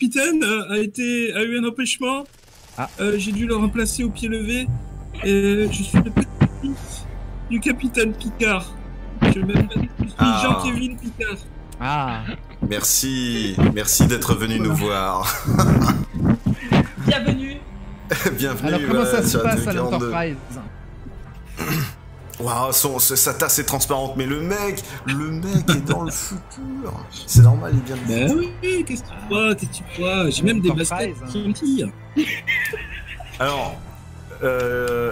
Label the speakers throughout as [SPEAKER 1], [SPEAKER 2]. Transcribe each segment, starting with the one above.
[SPEAKER 1] capitaine a eu un empêchement. J'ai dû le remplacer au pied levé. Et je suis le petit-fils du capitaine Picard. Je m'appelle Jean-Kévin Picard.
[SPEAKER 2] Merci d'être venu nous voir.
[SPEAKER 3] Bienvenue.
[SPEAKER 2] Bienvenue.
[SPEAKER 4] Alors comment ça se
[SPEAKER 2] sur
[SPEAKER 4] passe à
[SPEAKER 2] 42.
[SPEAKER 4] l'Enterprise?
[SPEAKER 2] Waouh, sa tasse est transparente, mais le mec est dans le futur. C'est normal, il vient de...
[SPEAKER 1] Ben oui, qu'est-ce que tu crois? J'ai même des baskets gentilles.
[SPEAKER 2] Alors,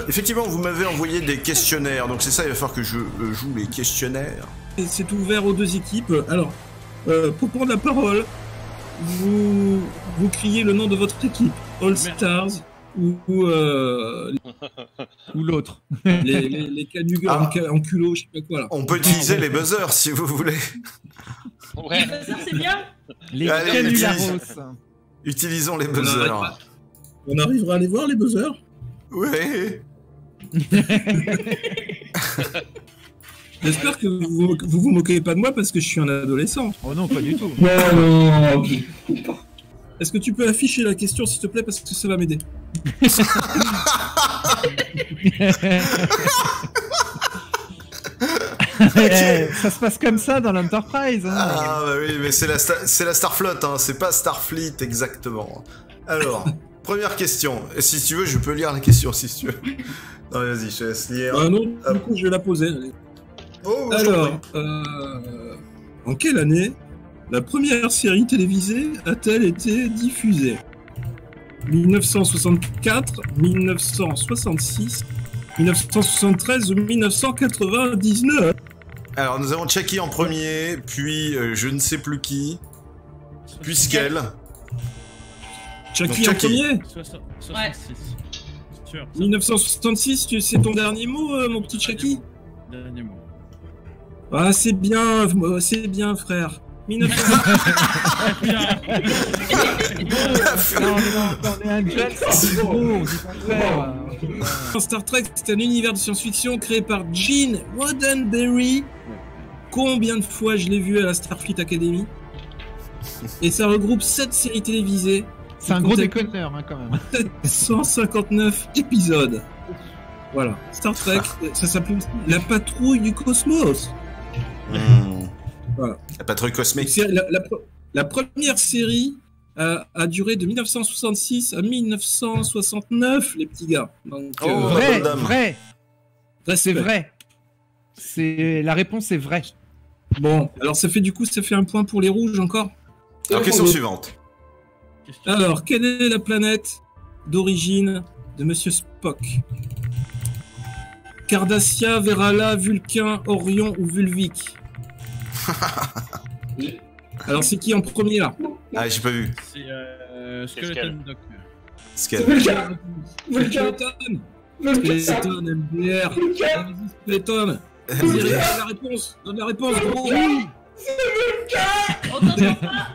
[SPEAKER 2] effectivement, vous m'avez envoyé des questionnaires, donc c'est ça, il va falloir que je joue les questionnaires.
[SPEAKER 1] C'est ouvert aux deux équipes. Alors, pour prendre la parole, vous criez le nom de votre équipe. All Stars ou
[SPEAKER 4] l'autre.
[SPEAKER 1] les canugars en culot, je sais pas quoi là.
[SPEAKER 2] On peut utiliser les buzzers si vous voulez.
[SPEAKER 3] Ouais. Les buzzers, c'est bien.
[SPEAKER 4] Les canularos.
[SPEAKER 2] Utilisons les buzzers.
[SPEAKER 1] On arrivera à les voir, les buzzers?
[SPEAKER 2] Ouais.
[SPEAKER 1] J'espère que vous moquez pas de moi parce que je suis un adolescent.
[SPEAKER 4] Oh non, pas du tout.
[SPEAKER 5] Non.
[SPEAKER 1] Est-ce que tu peux afficher la question, s'il te plaît, parce que ça va m'aider.
[SPEAKER 4] Ça se passe comme ça dans l'Enterprise.
[SPEAKER 2] Ah bah oui, mais c'est la Starfleet, hein, c'est pas Starfleet exactement. Alors, première question. Et si tu veux, je peux lire la question si tu veux. Non, vas-y, je te laisse lire.
[SPEAKER 1] Non, du coup, je vais la poser.
[SPEAKER 2] Oh,
[SPEAKER 1] alors, en quelle année la première série télévisée a-t-elle été diffusée? 1964, 1966, 1973 ou 1999?
[SPEAKER 2] Alors, nous avons Chucky en premier, puis je ne sais plus qui, puis Skell.
[SPEAKER 1] Chucky en premier?
[SPEAKER 3] 66.
[SPEAKER 6] Sûr.
[SPEAKER 1] 1966, c'est ton dernier mot, mon petit Chucky?
[SPEAKER 6] Dernier mot.
[SPEAKER 1] Ah, c'est bien, frère. 1966. Star Trek, c'est un univers de science-fiction créé par Gene Roddenberry. Combien de fois je l'ai vu à la Starfleet Academy? Et ça regroupe 7 séries télévisées.
[SPEAKER 4] C'est un gros déconneur, hein, quand même.
[SPEAKER 1] 759 épisodes. Voilà. Star Trek, ça s'appelle aussi La Patrouille du Cosmos. Voilà.
[SPEAKER 2] La patrouille cosmique.
[SPEAKER 1] La première série a duré de 1966 à 1969, les petits gars. Donc,
[SPEAKER 4] vrai. C'est vrai. La réponse est vraie.
[SPEAKER 1] Bon, alors ça fait un point pour les rouges encore.
[SPEAKER 2] Alors, question suivante.
[SPEAKER 1] Alors, quelle est la planète d'origine de Monsieur Spock? Cardassia, Verala, Vulcain, Orion ou Vulvic? Alors c'est qui en premier là?
[SPEAKER 2] Ah, j'ai pas vu.
[SPEAKER 6] C'est Skeleton Doc.
[SPEAKER 2] Skeleton.
[SPEAKER 1] Skeleton, MDR. Skeleton. Donne la réponse, gros.
[SPEAKER 3] Oui. On t'entend pas.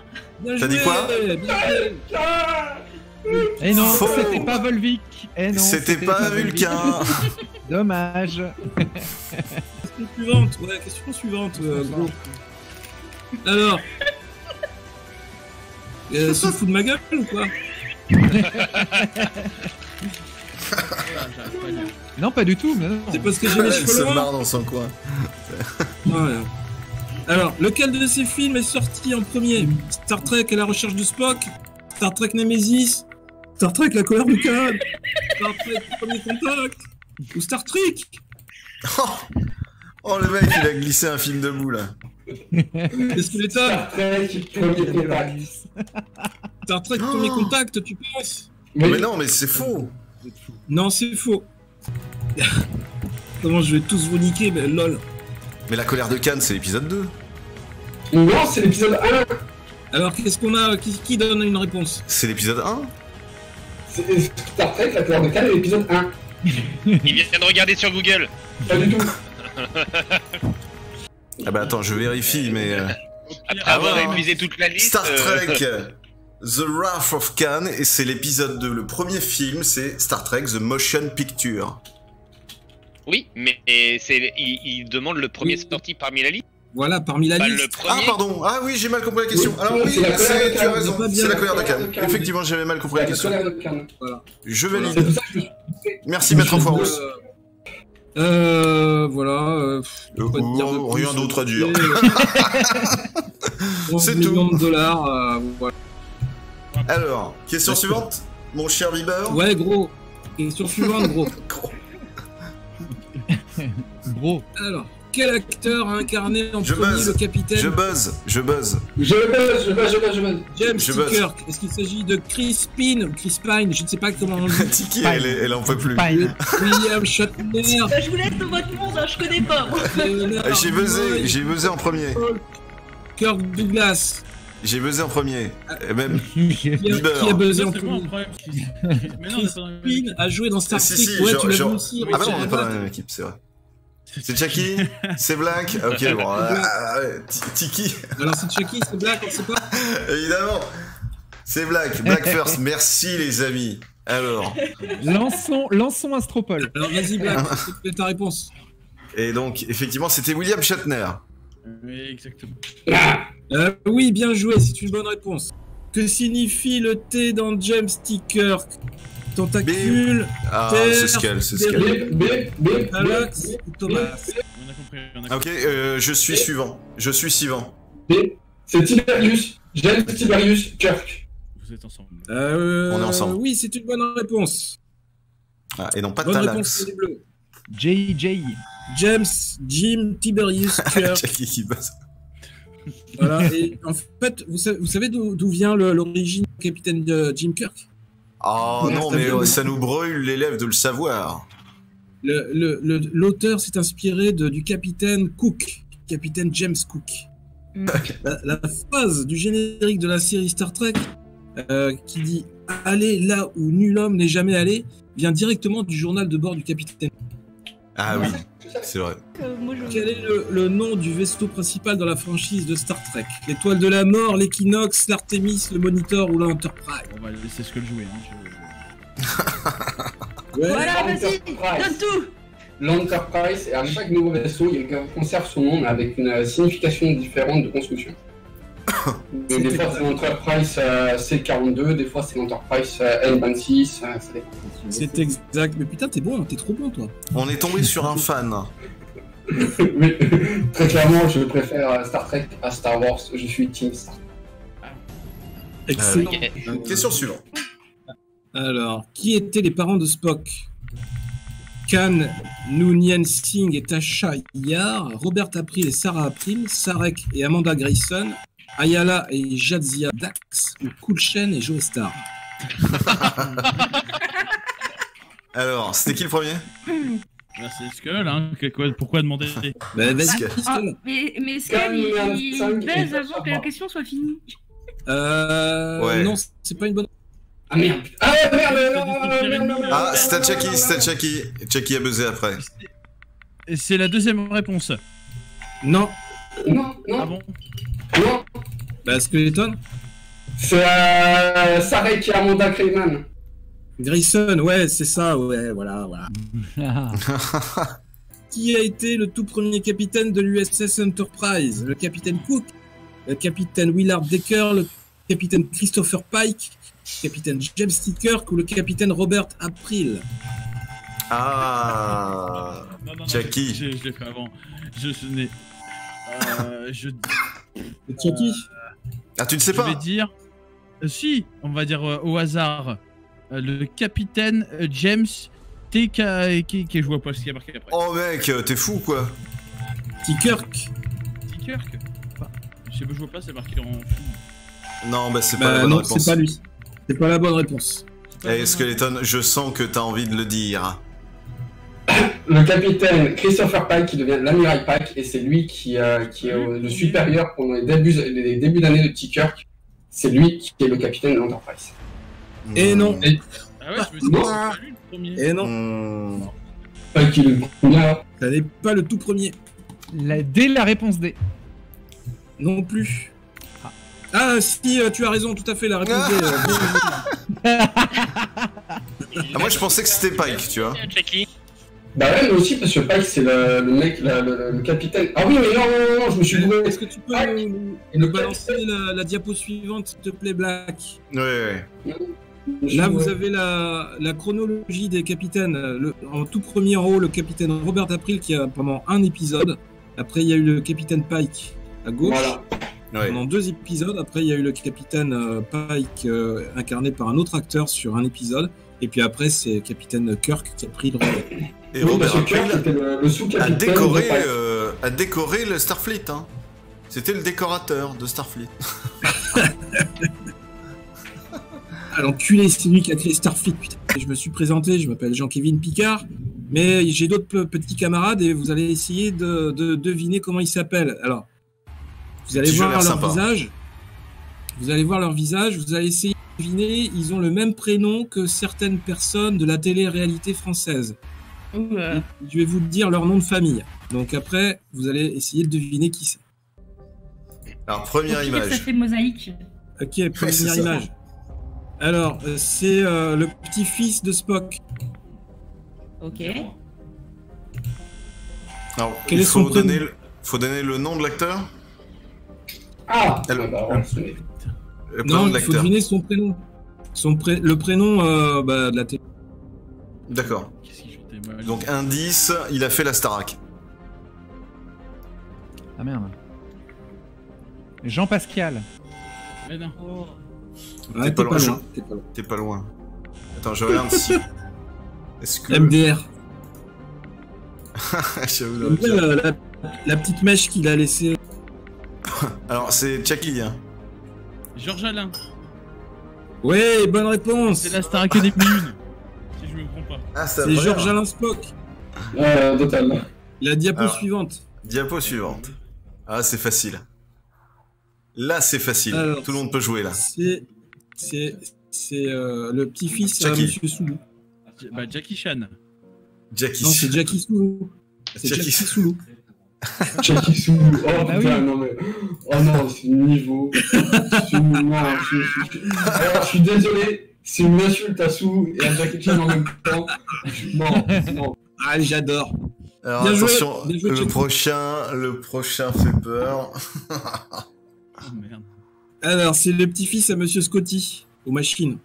[SPEAKER 2] T'as dit quoi?
[SPEAKER 4] Eh non,
[SPEAKER 2] Faux.
[SPEAKER 4] c'était pas Volvic. Eh non,
[SPEAKER 2] c'était pas Vulcain.
[SPEAKER 4] Dommage.
[SPEAKER 1] Question suivante, gros. Alors, se fout de ma gueule ou quoi?
[SPEAKER 4] Non, pas du tout. Mais non.
[SPEAKER 1] C'est parce que j'ai les
[SPEAKER 2] Elle se
[SPEAKER 1] cheveux
[SPEAKER 2] marre
[SPEAKER 1] longs.
[SPEAKER 2] dans son coin.
[SPEAKER 1] Ouais. Alors, lequel de ces films est sorti en premier? Star Trek à la recherche de Spock, Star Trek Nemesis, Star Trek la colère du Khan, Star Trek Premier Contact, ou Star Trek?
[SPEAKER 2] Oh, le mec, il a glissé un film debout là.
[SPEAKER 1] Qu'est-ce que l'étonne? Star Trek Premier Contact, tu penses?
[SPEAKER 2] Mais non, mais c'est faux.
[SPEAKER 1] Non, c'est faux. Comment je vais tous vous niquer, mais lol.
[SPEAKER 2] Mais la colère de Khan, c'est l'épisode 2.
[SPEAKER 5] Non, c'est l'épisode 1.
[SPEAKER 1] Alors, qu'est-ce qu'on a? Qui donne une réponse?
[SPEAKER 2] C'est l'épisode 1.
[SPEAKER 5] C'est Star Trek, la colère de Khan, l'épisode 1.
[SPEAKER 7] Il vient de regarder sur Google.
[SPEAKER 5] Pas du tout.
[SPEAKER 2] Ah bah attends, je vérifie, mais...
[SPEAKER 7] Après avoir épuisé toute la liste...
[SPEAKER 2] Star Trek The Wrath of Khan, et c'est l'épisode 2. Le premier film, c'est Star Trek The Motion Picture.
[SPEAKER 7] Oui, mais il demande le premier sorti parmi la liste.
[SPEAKER 1] Voilà, parmi la
[SPEAKER 7] Pas
[SPEAKER 1] liste.
[SPEAKER 7] le premier.
[SPEAKER 2] Ah, pardon. Ah oui, j'ai mal compris la question.
[SPEAKER 5] Oui,
[SPEAKER 2] Alors oui,
[SPEAKER 5] c'est la colère de
[SPEAKER 2] tu as
[SPEAKER 5] Khan.
[SPEAKER 2] raison.
[SPEAKER 1] C'est pas bien.
[SPEAKER 2] C'est la colère de
[SPEAKER 5] La colère de
[SPEAKER 2] Khan.
[SPEAKER 5] Khan.
[SPEAKER 2] Effectivement, j'avais mal compris la
[SPEAKER 5] La
[SPEAKER 2] question.
[SPEAKER 5] colère de Khan.
[SPEAKER 2] Je
[SPEAKER 5] C'est
[SPEAKER 2] valide.
[SPEAKER 5] pour ça que je me suis...
[SPEAKER 2] Merci, Maître Foirous.
[SPEAKER 1] Voilà. Quoi te dire de plus,
[SPEAKER 2] Rien d'autre à dire. C'est
[SPEAKER 1] 11 millions
[SPEAKER 2] tout.
[SPEAKER 1] de dollars. Voilà.
[SPEAKER 2] Alors, question suivante, mon cher Bieber.
[SPEAKER 1] Ouais, gros. Question suivante, gros.
[SPEAKER 4] Gros.
[SPEAKER 1] Alors, quel acteur a incarné en
[SPEAKER 2] Je
[SPEAKER 1] premier
[SPEAKER 2] buzz.
[SPEAKER 1] le capitaine
[SPEAKER 2] Je buzz.
[SPEAKER 5] Je buzz.
[SPEAKER 1] James
[SPEAKER 2] Je
[SPEAKER 1] T.
[SPEAKER 2] buzz.
[SPEAKER 1] Kirk? Est-ce qu'il s'agit de Chris Pine ou Chris Pine? Je ne sais pas comment on le dit.
[SPEAKER 2] Tiki, elle en peut plus.
[SPEAKER 4] Fine.
[SPEAKER 1] William Shatner.
[SPEAKER 3] Bah, je vous laisse dans votre monde, hein, je connais pas. moi.
[SPEAKER 1] Leonard
[SPEAKER 2] J'ai buzzé en premier.
[SPEAKER 1] Kirk Douglas.
[SPEAKER 2] J'ai buzzé en premier. Et même
[SPEAKER 1] Qui a
[SPEAKER 2] Bieber.
[SPEAKER 1] buzzé en
[SPEAKER 6] C'est quoi un
[SPEAKER 1] premier?
[SPEAKER 6] problème? Mais non, on est
[SPEAKER 1] Chris
[SPEAKER 6] pas dans la même
[SPEAKER 1] Pine a joué dans Star
[SPEAKER 2] Si,
[SPEAKER 1] Trek.
[SPEAKER 2] si,
[SPEAKER 1] Ouais,
[SPEAKER 2] genre-
[SPEAKER 1] tu l'as vu
[SPEAKER 2] genre-
[SPEAKER 1] aussi.
[SPEAKER 2] Ah bah non, on
[SPEAKER 1] Richard
[SPEAKER 2] n'est pas dans la
[SPEAKER 1] Abbott.
[SPEAKER 2] même équipe, c'est vrai. C'est Chucky? C'est Black? Ok, bon. Ouais, Tiki,
[SPEAKER 1] Alors c'est Chucky, c'est Black, on sait pas.
[SPEAKER 2] évidemment. C'est Black. Black first. Merci, les amis. Alors,
[SPEAKER 4] Lançons Astropole.
[SPEAKER 1] Alors vas-y Black, c'est ta réponse.
[SPEAKER 2] et donc, effectivement, c'était William Shatner.
[SPEAKER 6] Oui, exactement.
[SPEAKER 1] Oui, bien joué, c'est une bonne réponse. Que signifie le T dans James T. Kirk? Tentacule,
[SPEAKER 2] Ah,
[SPEAKER 1] Terre,
[SPEAKER 2] c'est Scale, c'est Scale.
[SPEAKER 1] Alex ou Thomas?
[SPEAKER 6] On a compris. On a
[SPEAKER 2] Ok,
[SPEAKER 6] compris.
[SPEAKER 2] je suis suivant. Je suis suivant.
[SPEAKER 5] C'est Tiberius. James Tiberius Kirk.
[SPEAKER 6] Vous êtes ensemble.
[SPEAKER 2] On est ensemble.
[SPEAKER 1] Oui, c'est une bonne réponse.
[SPEAKER 2] Ah, et non pas
[SPEAKER 1] Bonne réponse
[SPEAKER 2] Talax.
[SPEAKER 1] pour les bleus.
[SPEAKER 4] JJ.
[SPEAKER 1] James Jim Tiberius Kirk.
[SPEAKER 2] Chucky qui buzz.
[SPEAKER 1] Voilà, et en fait, vous savez d'où vient l'origine du capitaine Jim Kirk?
[SPEAKER 2] Oh non, mais ça nous brûle les lèvres de le savoir.
[SPEAKER 1] L'auteur s'est inspiré du capitaine Cook, capitaine James Cook. La phrase du générique de la série Star Trek qui dit « Allez là où nul homme n'est jamais allé » vient directement du journal de bord du capitaine.
[SPEAKER 2] Ah oui, c'est vrai.
[SPEAKER 3] Moi, je...
[SPEAKER 1] Quel est le nom du vaisseau principal dans la franchise de Star Trek? L'Étoile de la Mort, l'Equinox, l'Artemis, le Monitor ou l'Enterprise?
[SPEAKER 6] On va laisser ce que le jouer. Hein.
[SPEAKER 1] Ouais.
[SPEAKER 3] Voilà, vas-y,
[SPEAKER 5] Enterprise.
[SPEAKER 3] donne tout.
[SPEAKER 5] L'Enterprise, et à chaque nouveau vaisseau, il conserve son nom, mais avec une signification différente de construction. Donc, des fois, c'est l'Enterprise C42, des fois, c'est l'Enterprise N26, ça dépend.
[SPEAKER 1] C'est exact. Mais putain, t'es bon, t'es trop bon, toi.
[SPEAKER 2] On est tombé sur un fan.
[SPEAKER 5] Mais, très clairement, je préfère Star Trek à Star Wars, je suis Team Star Trek.
[SPEAKER 1] Excellent.
[SPEAKER 2] Question suivante.
[SPEAKER 1] Alors, qui étaient les parents de Spock? Khan, Noonien Singh et Tasha Yar, Robert April et Sarah April, Sarek et Amanda Grayson, Ayala et Jadzia Dax, ou Cool Shen et Joe Star.
[SPEAKER 2] Alors, c'était qui le premier?
[SPEAKER 6] Merci Skull, hein. Pourquoi demander?
[SPEAKER 1] Bah, vas-y,
[SPEAKER 2] Skull.
[SPEAKER 3] Ah,
[SPEAKER 1] Skull.
[SPEAKER 3] mais Skull, il baise avant que la question soit finie.
[SPEAKER 2] Ouais.
[SPEAKER 1] Non, c'est pas une bonne.
[SPEAKER 5] Ah merde. Ah merde, non.
[SPEAKER 2] Ah, c'était Chucky, c'était Chucky. Chucky a buzzé après.
[SPEAKER 6] Et c'est la deuxième réponse.
[SPEAKER 1] Non.
[SPEAKER 5] Non,
[SPEAKER 6] Ah bon?
[SPEAKER 5] non.
[SPEAKER 1] Bah, Skeleton.
[SPEAKER 5] C'est Sarek et Amanda Crayman.
[SPEAKER 1] Grayson, ouais, c'est ça, ouais, voilà. Qui a été le tout premier capitaine de l'USS Enterprise? Le capitaine Cook, le capitaine Willard Decker, le capitaine Christopher Pike, le capitaine James T. Kirk ou le capitaine Robert April?
[SPEAKER 2] Ah,
[SPEAKER 6] Non,
[SPEAKER 2] Chucky.
[SPEAKER 6] Je l'ai fait avant. Je n'ai.
[SPEAKER 1] C'est Chucky?
[SPEAKER 2] Ah, tu ne sais
[SPEAKER 6] Je
[SPEAKER 2] pas?
[SPEAKER 6] vais dire. Si, on va dire au hasard. Le capitaine James T. Je vois pas ce qu'il y a marqué après.
[SPEAKER 2] Oh mec, t'es fou quoi?
[SPEAKER 1] T. Kirk.
[SPEAKER 6] T. Kirk. Enfin, je vois pas, c'est marqué en fond.
[SPEAKER 2] Non, bah c'est pas la bonne
[SPEAKER 1] non,
[SPEAKER 2] réponse.
[SPEAKER 1] c'est pas lui. C'est pas la bonne réponse.
[SPEAKER 2] Eh, Skeleton, je sens que t'as envie de le dire.
[SPEAKER 5] Le capitaine Christopher Pike qui devient l'amiral Pike et c'est lui qui est le supérieur pendant les débuts d'année de T. Kirk. C'est lui qui est le capitaine de l'Enterprise.
[SPEAKER 1] Et non.
[SPEAKER 6] Ah ouais, je me suis dit, c'est pas lui le premier.
[SPEAKER 1] Et non,
[SPEAKER 2] Hmm.
[SPEAKER 5] Pike il est le premier.
[SPEAKER 1] ça n'est pas le tout premier.
[SPEAKER 4] Dès la réponse D.
[SPEAKER 1] Non plus. Ah si, tu as raison, tout à fait, la réponse est...
[SPEAKER 2] Ah, moi je pensais que c'était Pike, tu vois.
[SPEAKER 7] Chucky.
[SPEAKER 5] Bah ouais, mais aussi parce que Pike c'est le mec, le capitaine. Ah oui, mais non, je me suis gouré.
[SPEAKER 1] Est-ce que tu peux nous balancer la diapo suivante, s'il te plaît, Black?
[SPEAKER 2] Ouais.
[SPEAKER 1] Là, vous avez la chronologie des capitaines. En tout premier en haut, le capitaine Robert April qui a pendant un épisode. Après, il y a eu le capitaine Pike à gauche.
[SPEAKER 5] Voilà.
[SPEAKER 1] Pendant 2 épisodes. Après, il y a eu le capitaine Pike incarné par un autre acteur sur un épisode. Et puis après, c'est capitaine Kirk qui a pris le relais.
[SPEAKER 2] Et Robert
[SPEAKER 5] Kirk
[SPEAKER 2] April
[SPEAKER 5] était le sous-capitaine
[SPEAKER 2] a décoré le Starfleet. Hein. C'était le décorateur de Starfleet.
[SPEAKER 1] Ah, l'enculé, c'est lui qui a créé Starfleet, putain. Je me suis présenté, je m'appelle Jean-Kévin Picard, mais j'ai d'autres petits camarades et vous allez essayer de deviner comment ils s'appellent. Alors, vous allez voir leur visage. Vous allez voir leur visage, vous allez essayer de deviner, ils ont le même prénom que certaines personnes de la télé-réalité française. Je vais vous dire leur nom de famille. Donc après, vous allez essayer de deviner qui c'est.
[SPEAKER 2] Alors, première image.
[SPEAKER 3] Ça fait mosaïque.
[SPEAKER 1] Ok, première image. Alors, c'est le petit-fils de Spock.
[SPEAKER 3] Ok.
[SPEAKER 2] Alors,
[SPEAKER 1] Quel
[SPEAKER 2] il
[SPEAKER 1] est son
[SPEAKER 2] faut donner le nom de l'acteur.
[SPEAKER 5] Ah
[SPEAKER 2] Alors,
[SPEAKER 5] bah, ouais, c'est-
[SPEAKER 2] Le prénom
[SPEAKER 1] Non,
[SPEAKER 2] de
[SPEAKER 1] il faut
[SPEAKER 2] l'acteur.
[SPEAKER 1] deviner son prénom. Le prénom de la télé.
[SPEAKER 2] D'accord.
[SPEAKER 6] Qu'est-ce qu'il fait mal?
[SPEAKER 2] Donc, indice, il a fait la Starac.
[SPEAKER 4] Ah merde. Jean Pascal.
[SPEAKER 6] Mais non.
[SPEAKER 1] Ouais,
[SPEAKER 2] pas loin.
[SPEAKER 1] t'es pas loin.
[SPEAKER 2] T'es pas loin. Attends, je regarde si. Est-ce que.
[SPEAKER 1] MDR.
[SPEAKER 2] J'avoue,
[SPEAKER 1] J'aime bien la petite mèche qu'il a laissée.
[SPEAKER 2] Alors, c'est Chucky, hein.
[SPEAKER 6] Georges Alain.
[SPEAKER 1] Ouais, bonne réponse.
[SPEAKER 6] C'est la Star Academy 1. Si je me trompe pas.
[SPEAKER 2] Ah,
[SPEAKER 1] C'est Georges Alain Spock.
[SPEAKER 5] totalement.
[SPEAKER 1] La diapo
[SPEAKER 2] Alors.
[SPEAKER 1] suivante.
[SPEAKER 2] Diapo suivante. Ah, c'est facile. Là, c'est facile.
[SPEAKER 1] Alors,
[SPEAKER 2] Tout le monde peut jouer, là.
[SPEAKER 1] C'est le petit-fils à
[SPEAKER 2] Jackie.
[SPEAKER 1] Monsieur Soulou.
[SPEAKER 6] Bah, Jackie Chan.
[SPEAKER 2] Jackie.
[SPEAKER 1] Non, c'est Jackie Soulou. C'est
[SPEAKER 2] Jackie.
[SPEAKER 1] Jackie Soulou.
[SPEAKER 5] Jackie Soulou. Oh
[SPEAKER 4] Bah
[SPEAKER 5] putain,
[SPEAKER 4] oui.
[SPEAKER 5] non mais. Oh non, c'est le niveau. Alors, je suis désolé, c'est une insulte à Sou et à Jackie Chan en même temps. Non.
[SPEAKER 1] Ah, j'adore.
[SPEAKER 2] Alors,
[SPEAKER 1] Bien joué,
[SPEAKER 2] attention,
[SPEAKER 1] bien joué,
[SPEAKER 2] le
[SPEAKER 1] Chucky.
[SPEAKER 2] prochain fait peur.
[SPEAKER 6] Oh merde.
[SPEAKER 1] Alors, c'est le petit-fils à Monsieur Scotty, aux machines.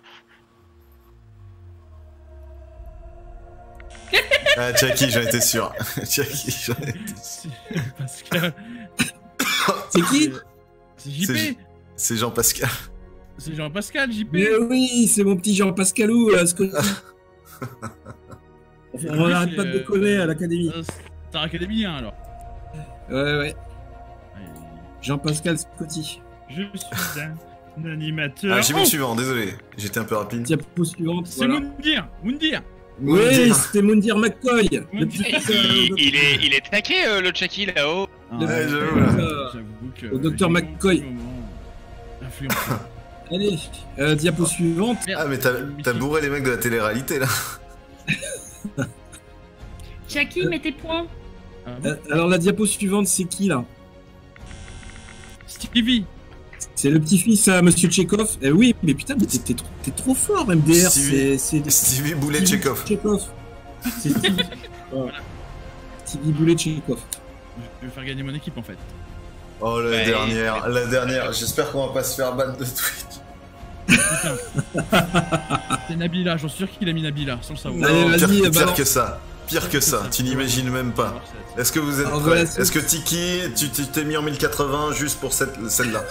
[SPEAKER 2] Ah, Jackie, j'en étais sûr. Jackie, j'en étais sûr.
[SPEAKER 6] Parce que.
[SPEAKER 1] C'est qui?
[SPEAKER 6] C'est JP.
[SPEAKER 2] C'est Jean-Pascal.
[SPEAKER 6] C'est Jean-Pascal, JP.
[SPEAKER 1] Mais oui, c'est mon petit Jean Pascalou, Scotty. On n'arrête pas de déconner à l'académie.
[SPEAKER 6] Star Academy 1 alors.
[SPEAKER 1] Ouais. Jean-Pascal Scotty.
[SPEAKER 6] Je suis un animateur.
[SPEAKER 2] Ah, j'ai mis le suivant, désolé. J'étais un peu rapide.
[SPEAKER 1] Diapo suivante.
[SPEAKER 6] C'est
[SPEAKER 1] Voilà.
[SPEAKER 6] Moundir.
[SPEAKER 1] Oui,
[SPEAKER 2] Moundir.
[SPEAKER 1] c'était Moundir McCoy. Le
[SPEAKER 6] Moundir.
[SPEAKER 1] petit
[SPEAKER 7] Il est taqué, le Chucky, là-haut.
[SPEAKER 1] Le-
[SPEAKER 2] Ouais, j'avoue, là.
[SPEAKER 6] J'avoue que.
[SPEAKER 1] Au Dr.
[SPEAKER 6] j'ai eu
[SPEAKER 1] McCoy.
[SPEAKER 6] un petit moment influencé.
[SPEAKER 1] Allez, diapo suivante.
[SPEAKER 2] Ah, mais t'as bourré les mecs de la télé-réalité, là.
[SPEAKER 3] Jackie, mets tes points.
[SPEAKER 6] Ah bon
[SPEAKER 1] Alors la diapo suivante, c'est qui là?
[SPEAKER 6] Stevie.
[SPEAKER 1] C'est le petit-fils à Monsieur Tchekhov. Oui, mais putain, mais t'es trop fort, MDR.
[SPEAKER 2] Stevie-
[SPEAKER 1] C'est
[SPEAKER 2] Stevie Boulet-Tchekhov.
[SPEAKER 1] C'est Stevie. Voilà. Stevie Boulet-Tchekhov.
[SPEAKER 6] Je vais faire gagner mon équipe en fait.
[SPEAKER 2] Oh, la
[SPEAKER 7] Ouais.
[SPEAKER 2] dernière. J'espère qu'on va pas se faire ban de Twitch.
[SPEAKER 6] Putain. C'est Nabila, j'en suis sûr qu'il a mis Nabila, sans le savoir.
[SPEAKER 1] Allez,
[SPEAKER 2] Non,
[SPEAKER 1] vas-y,
[SPEAKER 2] pire
[SPEAKER 1] balance.
[SPEAKER 2] que ça. Pire que ça, tu n'imagines même pas. Est-ce que vous êtes
[SPEAKER 1] Alors,
[SPEAKER 2] prêts?
[SPEAKER 1] voilà,
[SPEAKER 2] Est-ce que Tiki, tu t'es mis en 1080 juste pour celle-là?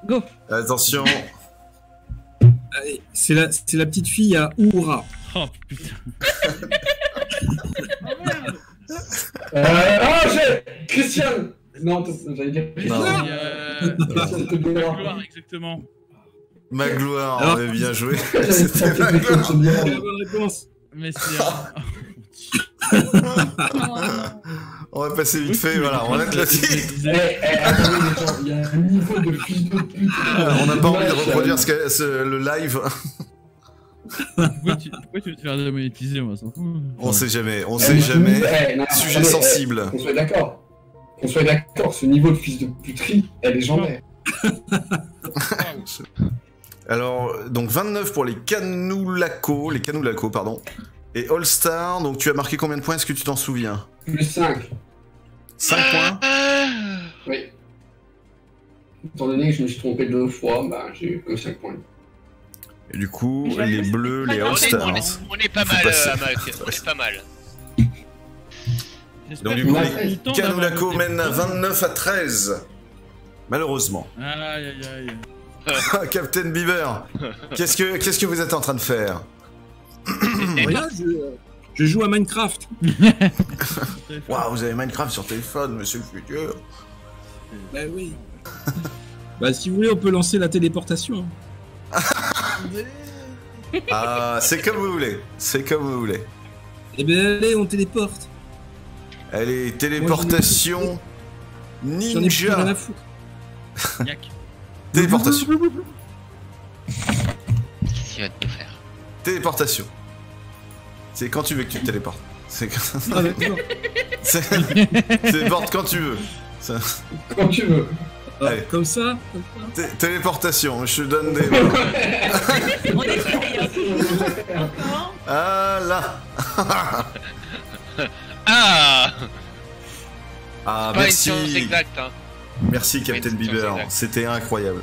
[SPEAKER 3] Go.
[SPEAKER 2] Attention.
[SPEAKER 1] Allez, c'est la petite fille à Oura.
[SPEAKER 6] Oh putain.
[SPEAKER 5] J'ai Christian. Non, j'allais dire
[SPEAKER 2] Non.
[SPEAKER 5] Christian Tebera.
[SPEAKER 6] Gloire, exactement.
[SPEAKER 2] Magloire,
[SPEAKER 1] Alors-
[SPEAKER 2] bien joué.
[SPEAKER 5] J'allais
[SPEAKER 2] C'était
[SPEAKER 5] dire
[SPEAKER 2] Magloire.
[SPEAKER 1] C'est la bonne réponse.
[SPEAKER 6] Mais c'est.
[SPEAKER 2] On va passer vite fait, voilà, on arrête là-dessus.
[SPEAKER 5] Attendez les gens, il y a un niveau de fils de pute.
[SPEAKER 2] On n'a pas envie de reproduire le live.
[SPEAKER 6] Pourquoi tu veux te faire démonétiser, moi, s'en fout.
[SPEAKER 2] On sait jamais, on sait jamais. Sujet sensible.
[SPEAKER 5] Qu'on soit d'accord. Qu'on soit d'accord, ce niveau de fils de puterie est légendaire.
[SPEAKER 2] Alors, donc 29 pour les Canoulaco, pardon. Et All-Star, donc tu as marqué combien de points, est-ce que tu t'en souviens?
[SPEAKER 5] Plus 5.
[SPEAKER 2] 5 points.
[SPEAKER 5] Oui. Étant donné que je me suis trompé 2 fois, bah j'ai eu que 5 points.
[SPEAKER 2] Et du coup,
[SPEAKER 3] Déjà,
[SPEAKER 2] les
[SPEAKER 3] c'est
[SPEAKER 2] bleus,
[SPEAKER 3] très
[SPEAKER 2] les
[SPEAKER 3] bien.
[SPEAKER 2] All-Stars.
[SPEAKER 7] On est pas
[SPEAKER 2] Faut
[SPEAKER 7] mal,
[SPEAKER 2] passer.
[SPEAKER 7] Amac, on est pas mal.
[SPEAKER 2] Donc du coup,
[SPEAKER 5] Ouais,
[SPEAKER 2] les
[SPEAKER 6] content
[SPEAKER 2] Canoulaco
[SPEAKER 6] d'avoir
[SPEAKER 2] mènent à 29 à 13. Malheureusement.
[SPEAKER 6] Aïe aïe aïe.
[SPEAKER 2] Captain Bieber, qu'est-ce que vous êtes en train de faire?
[SPEAKER 1] Regarde, je joue à Minecraft.
[SPEAKER 2] Waouh, vous avez Minecraft sur téléphone, monsieur le futur.
[SPEAKER 1] Bah oui. Bah si vous voulez, on peut lancer la téléportation.
[SPEAKER 2] Ah, c'est comme vous voulez. C'est comme vous voulez.
[SPEAKER 1] Eh ben allez, on téléporte.
[SPEAKER 2] Allez, téléportation
[SPEAKER 1] J'en ai plus rien à
[SPEAKER 2] ninja.
[SPEAKER 1] foutre.
[SPEAKER 6] Yak.
[SPEAKER 2] Téléportation.
[SPEAKER 7] Qu'est-ce qu'il va te faire?
[SPEAKER 2] Téléportation. C'est quand tu veux que tu te téléportes. C'est
[SPEAKER 1] Ah, d'accord.
[SPEAKER 2] téléporte quand tu veux.
[SPEAKER 5] Quand tu veux.
[SPEAKER 2] Allez.
[SPEAKER 1] Comme ça.
[SPEAKER 2] Téléportation, je te donne des...
[SPEAKER 3] On essaye, hein. Encore.
[SPEAKER 2] Ah là.
[SPEAKER 7] Ah
[SPEAKER 2] Ah,
[SPEAKER 7] Pas une science
[SPEAKER 2] merci.
[SPEAKER 7] exacte, hein.
[SPEAKER 2] Merci
[SPEAKER 7] Pas une
[SPEAKER 2] Captain
[SPEAKER 7] science
[SPEAKER 2] Bieber,
[SPEAKER 7] exacte.
[SPEAKER 2] c'était incroyable.